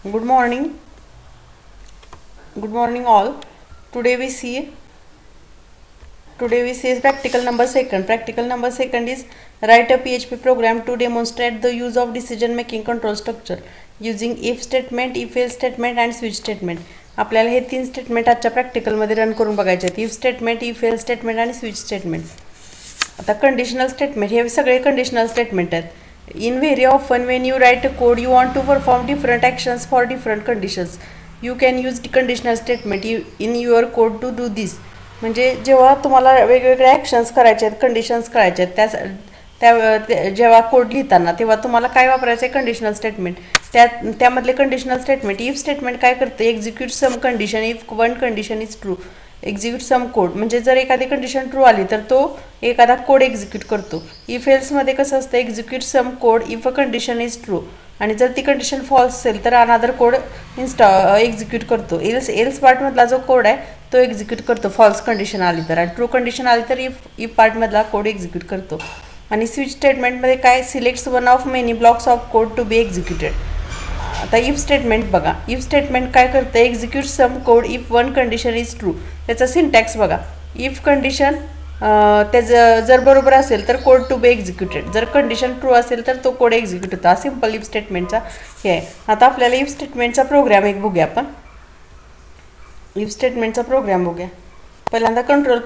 Good morning. Good morning all. Today we see today we see practical number second. Practical number second is write a PHP program to demonstrate the use of decision making control structure using if statement, if else statement and switch statement. आपल्याला हे तीन statement आजच्या प्रॅक्टिकलमध्ये run करून बघायचे आहेत. If statement, if else statement आणि switch statement. आता conditional statement हे सगळे कंडिशनल स्टेटमेंट आहेत. In very often when you write a code you want to perform different actions for different conditions. You can use the conditional statement in your code to do this. म्हणजे जेव्हा तुम्हाला वेगवेगळे actions करायचे आहेत, conditions करायचे आहेत, जेव्हा code लिहिताना तेव्हा तुम्हाला काय वापरायचं आहे? Conditional statement. त्यामधले कंडिशनल स्टेटमेंट इफ स्टेटमेंट काय करते? Execute some condition if one condition is true. Execute some code म्हणजे जर एखादी कंडिशन ट्रू आली तर तो एखादा कोड एक्झिक्यूट करतो. इफ एल्समध्ये कसं असतं? Execute some code if a condition is true, आणि जर ती कंडिशन फॉल्स असेल तर अनादर कोड एक्झिक्यूट करतो. एल्स पार्टमधला जो कोड आहे तो एक्झिक्यूट करतो फॉल्स कंडिशन आली तर, आणि ट्रू कंडिशन आली तर इफ पार्टमधला कोड एक्झिक्यूट करतो. आणि स्विच स्टेटमेंटमध्ये काय? Selects one of many blocks of code to be executed. आता इफ स्टेटमेंट बघा. इफ स्टेटमेंट काय करतं? Execute some code if one condition is true. त्याचा सिंटॅक्स बघा. इफ कंडिशन त्याचं जर बरोबर असेल तर कोड टू बी एक्झिक्युटेड, जर कंडिशन ट्रू असेल तर तो कोड एक्झिक्यूट होतो. हा सिम्पल इफ स्टेटमेंटचा हे आहे. आता आपल्याला इफ स्टेटमेंटचा प्रोग्राम एक बघूया आपण. इफ स्टेटमेंटचा प्रोग्राम बघूया. पहिल्यांदा कंट्रोल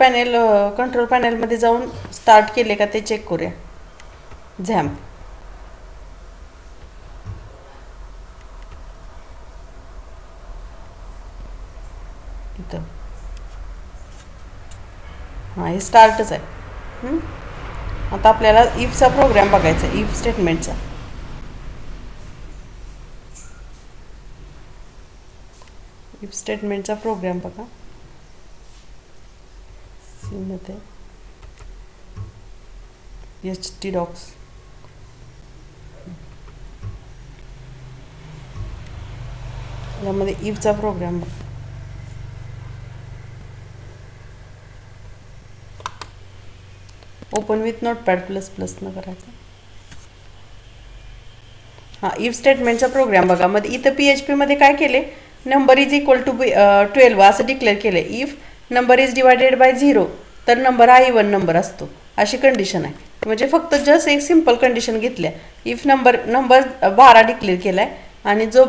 पॅनेलमध्ये जाऊन स्टार्ट केले का ते चेक करूया. झॅम्प इथं हां, हे स्टार्टच आहे. आता आपल्याला इफचा प्रोग्राम बघायचा आहे, इफ स्टेटमेंटचा. इफ स्टेटमेंटचा प्रोग्राम बघा. सीमध्ये htdocs. यामध्ये इफचा प्रोग्राम बघा. ओपन विथ नोटपॅड ++ न करायचं. हां, इफ स्टेटमेंटचा प्रोग्राम बघा. मध्ये इथं PHPमध्ये काय केले? नंबर इज इक्वल टू 12 असं डिक्लेअर केलं आहे. If number is divided bye 0 तर नंबर हा इवन नंबर असतो, अशी कंडिशन आहे. म्हणजे फक्त जस्ट एक सिम्पल कंडिशन घेतल्या. इफ नंबर 12 डिक्लेअर केला आहे आणि जो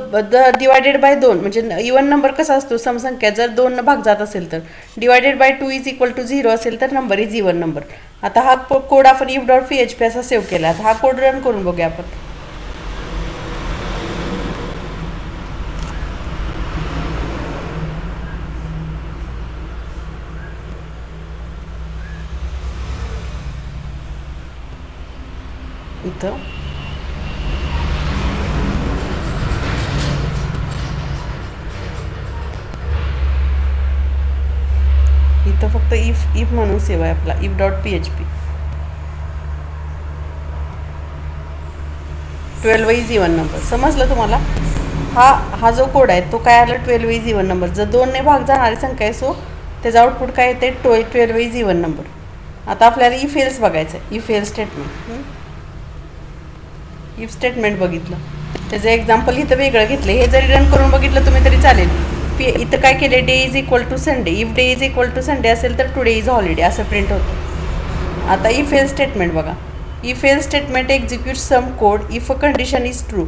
डिवायडेड बाय 2 म्हणजे इवन नंबर कसा असतो? समसंख्या जर 2 भाग जात असेल तर, divided by 2 is equal to 0 असेल तर नंबर इज इवन नंबर. आता हा कोड आपण if.php असा सेव्ह केला. हा कोड रन करून बघूया आपण. इथं फक्त इफ म्हणून सेव्ह आहे आपला if.php. 12 is even number. समजलं तुम्हाला? हा जो कोड आहे तो काय आला? 12 इज इवन नंबर. जर 2ने भाग जाणारी संख्या आहे सो त्याचं आउटपुट काय येते? 12 इज इवन नंबर. आता आपल्याला इफ एल्स बघायचं आहे. If else statement. If statement बघितलं, त्याचं एक्झाम्पल इथं वेगळं घेतलं. हे जरी रन करून बघितलं तुम्ही तरी चालेल. इथं काय केले? Day is equal to Sunday. If day is equal to Sunday असेल तर टुडे इज हॉलिडे असं प्रिंट होतं. आता इफ एल्स स्टेटमेंट बघा. If else statement execute some code if a condition is true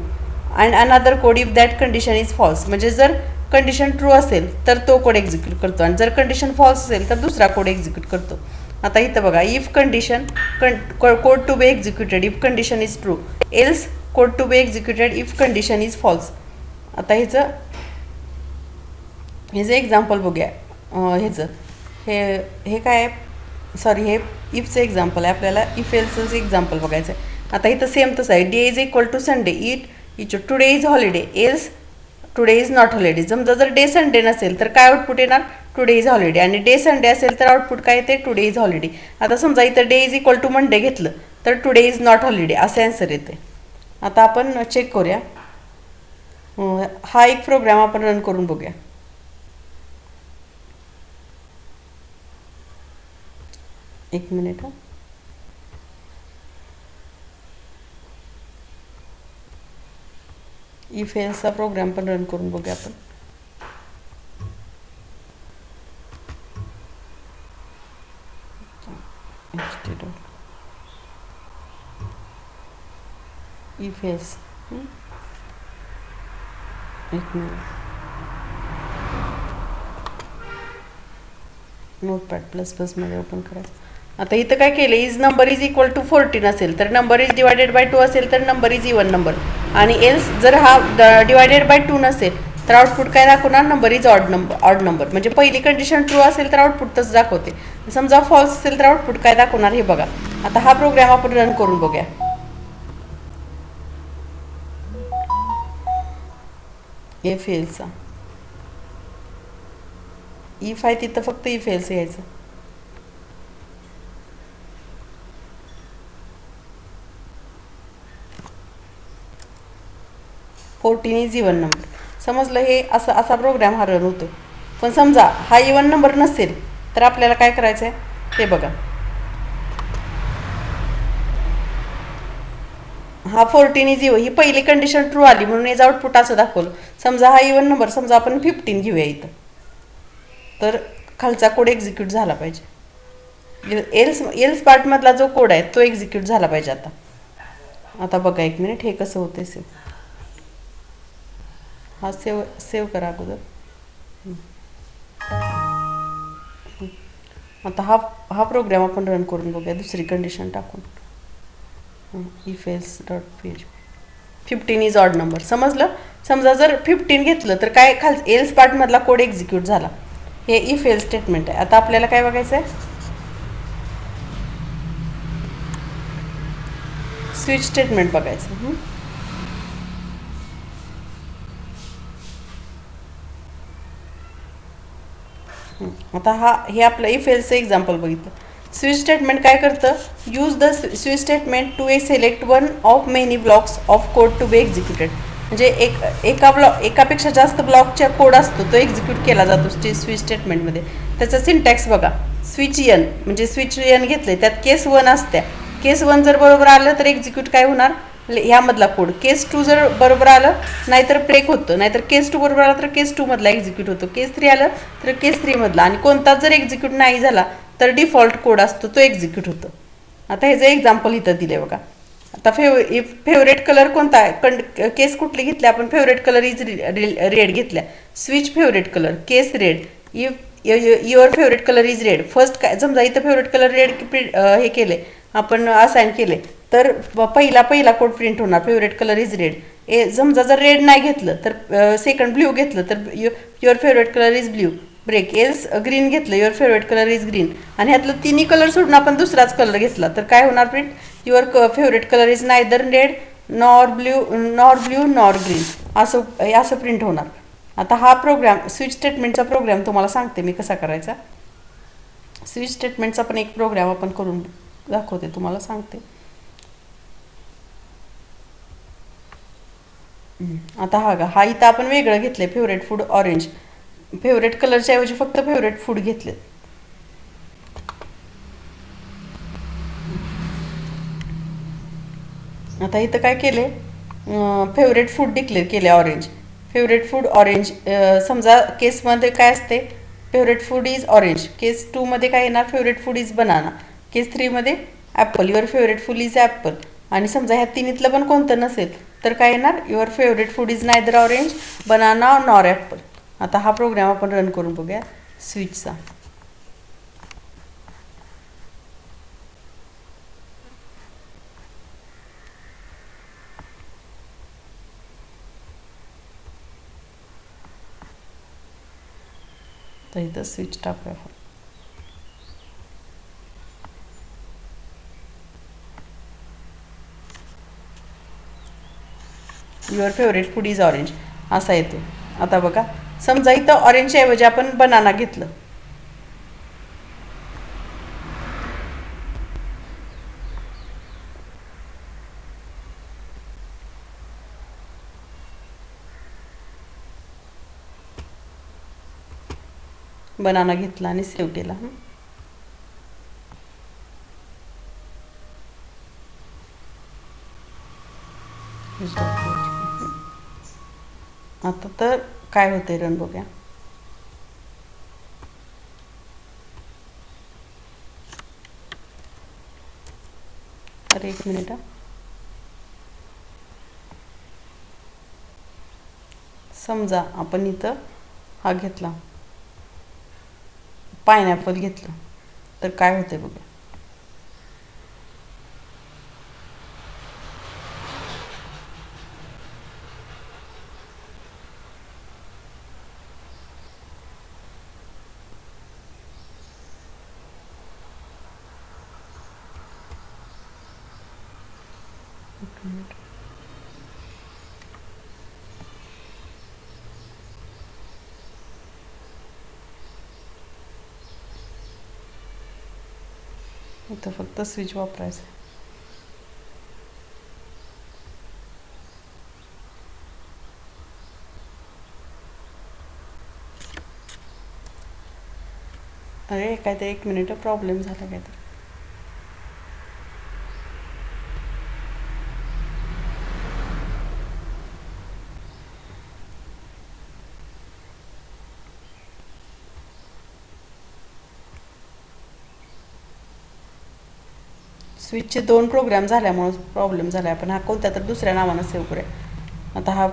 and another code if that condition is false. म्हणजे जर condition true असेल तर तो कोड एक्झिक्यूट करतो, आणि जर कंडिशन फॉल्स असेल तर दुसरा कोड एक्झिक्यूट करतो. आता इथं बघा. If condition code to be executed if condition is true, else code to be executed if condition is false. आता ह्याचं एक्झाम्पल बघूया. हे काय आहे? सॉरी, हे इफचं एक्झाम्पल आहे. आपल्याला इफ एल्सचं एक्झाम्पल बघायचं आहे. आता इथं सेम तसं आहे. Day is equal to Sunday it today is holiday else today is not holiday. समजा जर डे संडे नसेल तर काय आउटपुट येणार? Today is holiday. आणि डे संडे असेल तर आउटपुट काय येते? Today is holiday. आता समजा इथं day is equal to Monday घेतलं तर टुडे इज नॉट हॉलिडे असे आन्सर येते. आता आपण चेक करूया. हा एक प्रोग्राम आपण रन करून बघूया. एक मिनिट. इफ एल्सचा प्रोग्राम पण रन करून बघूया आपण. इफ एल्स एक मिनिट. नोटपॅड प्लस प्लसमध्ये ओपन करायचं. आता इथं काय केलं, is number is equal to 14 असेल तर नंबर इज डिवायडेड बाय 2 असेल तर नंबर इज इवन नंबर. आणि एल्स जर हा डिवायडेड बाय 2 नसेल तर आउटपुट काय दाखवणार, नंबर इज ऑड नंबर. म्हणजे पहिली कंडिशन ट्रू असेल तर आउटपुट तसं दाखवते. समजा फॉल्स असेल तर आउटपुट काय दाखवणार हे बघा. आता हा प्रोग्राम आपण रन करून बघूया. इफ एल्सचा इफ आहे तिथं फक्त इफ एल्स यायचं. Fourteen is even number. समजलं, हे असा प्रोग्राम हा रन होतो. पण समजा हा इवन नंबर नसेल तर आपल्याला काय करायचं आहे ते बघा. हा 14 इज इवन ही पहिली कंडिशन ट्रू आली म्हणून याचं आउटपुट असं दाखवलं. समजा हा इवन नंबर, समजा आपण 15 घेऊया इथं, तर खालचा कोड एक्झिक्यूट झाला पाहिजे. एल्स पार्टमधला जो कोड आहे तो एक्झिक्यूट झाला पाहिजे. आता बघा एक मिनिट, हे कसं होते सेव. हा सेव करा अगोदर. आता हा प्रोग्राम आपण रन करून बघूया दुसरी कंडिशन टाकून. If else dot page 15 is odd number. समजलं. समजा जर 15 घेतलं तर काय एल्स पार्टमधला कोड एक्झिक्यूट झाला. हे इफ एल्स स्टेटमेंट आहे. आता आपल्याला काय बघायचं आहे, स्विच स्टेटमेंट बघायचं. आता हे आपलं इफ एल्सचं एक्झाम्पल बघितलं. स्विच स्टेटमेंट काय करतं, use the switch statement to select one of many blocks of code to be executed. म्हणजे एकापेक्षा जास्त ब्लॉकचा कोड असतो तो एक्झिक्यूट केला जातो स्विच स्टेटमेंटमध्ये. त्याचा सिंटॅक्स बघा. स्विच एन म्हणजे स्विच एन घेतले, त्यात केस 1 असत्या. केस 1 जर बरोबर आलं तर एक्झिक्यूट काय होणार, ह्यामधला कोड. केस 2 जर बरोबर आलं नाहीतर ब्रेक होतं, नाहीतर केस 2 बरोबर आलं तर केस 2 मधला एक्झिक्यूट होतो. केस 3 आलं तर केस 3 मधला. आणि कोणताच जर एक्झिक्यूट नाही झाला तर डिफॉल्ट कोड असतो तो एक्झिक्यूट होतो. आता ह्याचं एक्झाम्पल इथं दिले बघा. आता फेवरेट कलर कोणता आहे, केस कुठली घेतली आपण, फेवरेट कलर इज रेड घेतल्या. Switch favourite colour case red. If your favourite colour is red. First काय, समजा इथं फेवरेट कलर रेड हे केले आपण, असाइन केले तर पहिला कोड प्रिंट होणार, फेवरेट कलर इज रेड. समजा जर रेड नाही घेतलं तर सेकंड ब्ल्यू घेतलं तर your favourite colour is blue. Break. Else green घेतलं, your favourite colour is green. आणि ह्यातलं तिन्ही कलर सोडून आपण दुसराच कलर घेतला तर काय होणार print, your favourite colour is neither red nor blue nor green. असं प्रिंट होणार. आता हा प्रोग्राम स्विच स्टेटमेंटचा प्रोग्राम तुम्हाला सांगते मी कसा करायचा. स्विच स्टेटमेंटचा पण एक प्रोग्राम आपण करून दाखवते, तुम्हाला सांगते. आता हा इथं आपण वेगळं घेतलंय, फेवरेट फूड ऑरेंज. फेवरेट कलरच्या ऐवजी फक्त फेवरेट फूड घेतले. आता इथं काय केले, फेवरेट फूड डिक्लेअर केले ऑरेंज. Favourite food orange. समजा केसमध्ये काय असते, फेवरेट फूड इज ऑरेंज. केस 2 मध्ये काय येणार, फेवरेट फूड इज बनाना. केस 3 मध्ये Apple. Your favourite food is Apple. आणि समजा ह्या तिन्हीतलं पण कोणतं नसेल तर काय येणार, your favourite food is neither orange banana nor Apple. आता हा प्रोग्राम आपण रन करून बघूया स्विचचा. तर इथं स्विच टाकूया आपण. Your favourite food is orange असा येतो. आता बघा, समजा इथं ऑरेंजच्या ऐवजी आपण बनाना घेतलं. बनाना घेतला आणि सेव्ह केला. आता तर काय होतंय रन बघूया. अरे एक मिनिट हा. समजा आपण इथं हा घेतला, पायनॅपल घेतलं, तर काय होतंय बघा. एक मिनिट. इथं फक्त स्विच वापरायचं. अरे काहीतरी एक मिनिट प्रॉब्लेम झाला काहीतरी. स्विचचे 2 प्रोग्राम झाल्यामुळे प्रॉब्लेम झाला आहे. आपण हा कोणत्या तर दुसऱ्या नावानं सेव्ह करूया. आता हा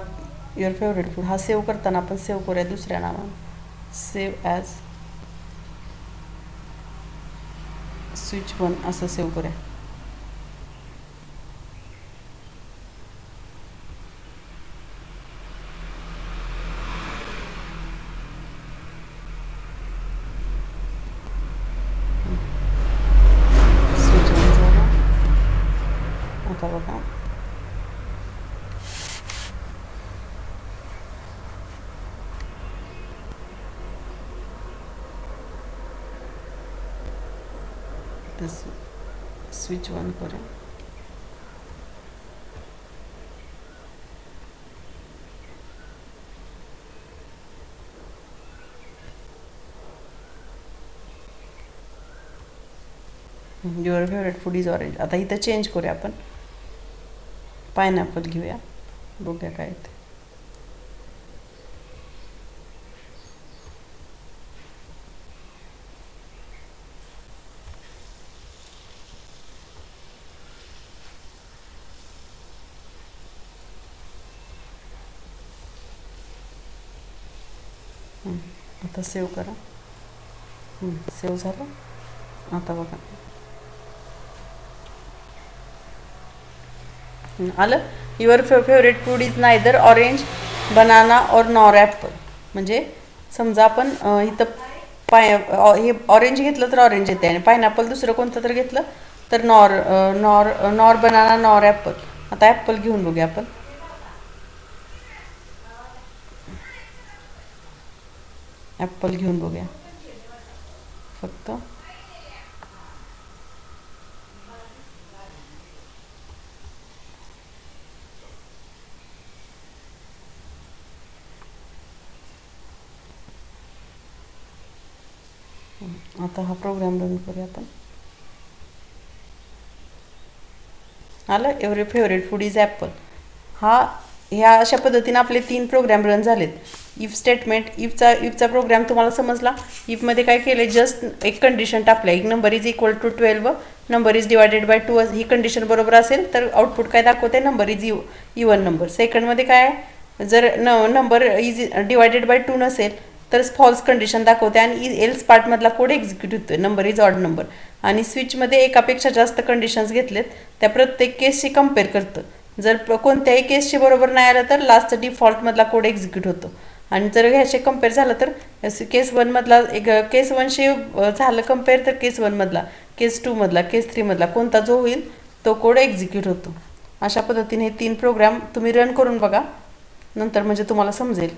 युअर फेवरेट फूड हा सेव्ह करताना आपण सेव्ह करूया दुसऱ्या नावानं. सेव्ह ॲज स्विच 1 असं सेव्ह करूया. स्विच 1 झाला. आता बघा स्विच 1 करूया. Your favourite food is orange. आता इथं चेंज करूया आपण, पायनॅपल घेऊया, बघूया काय ते. आता सेव्ह करा. सेव्ह झालं. आता बघा आलं. Your favourite food is neither orange, banana और नॉर ॲपल. म्हणजे समजा आपण इथं हे ऑरेंज घेतलं तर ऑरेंज येते, आणि पायनॅपल दुसरं कोणतं तर घेतलं तर nor nor nor banana nor Apple. आता ॲपल घेऊन बघूया आपण. ॲपल घेऊन बघूया फक्त. आता हा प्रोग्राम रन करूया आपण. आलं. Every favourite food is Apple. ह्या अशा पद्धतीने आपले 3 प्रोग्राम रन झालेत. इफ स्टेटमेंट, इफचा प्रोग्राम तुम्हाला समजला. इफमध्ये काय केलं, जस्ट एक कंडिशन टाकलं, एक number is equal to 12, number is divided by 2. ही कंडिशन बरोबर असेल तर आउटपुट काय दाखवते, नंबर इज इवन नंबर. सेकंडमध्ये काय आहे, जर नंबर इज डिवायडेड बाय 2 नसेल तर फॉल्स कंडिशन दाखवते, आणि एल्स पार्टमधला कोड एक्झिक्यूट होतोय, नंबर इज ऑड नंबर. आणि स्विचमध्ये एकापेक्षा जास्त कंडिशन्स घेतलेत, त्या प्रत्येक केसशी कम्पेअर करतं. जर कोणत्याही केसशी बरोबर नाही आलं तर लास्ट डिफॉल्टमधला कोड एक्झिक्यूट होतो. आणि जर ह्याचे कम्पेअर झालं तर केस 1मधला केस 1शी झालं कम्पेअर, तर केस 1मधला, केस 2मधला, केस 3मधला कोणता जो होईल तो कोड एक्झिक्यूट होतो. अशा पद्धतीने 3 प्रोग्राम तुम्ही रन करून बघा, नंतर म्हणजे तुम्हाला समजेल.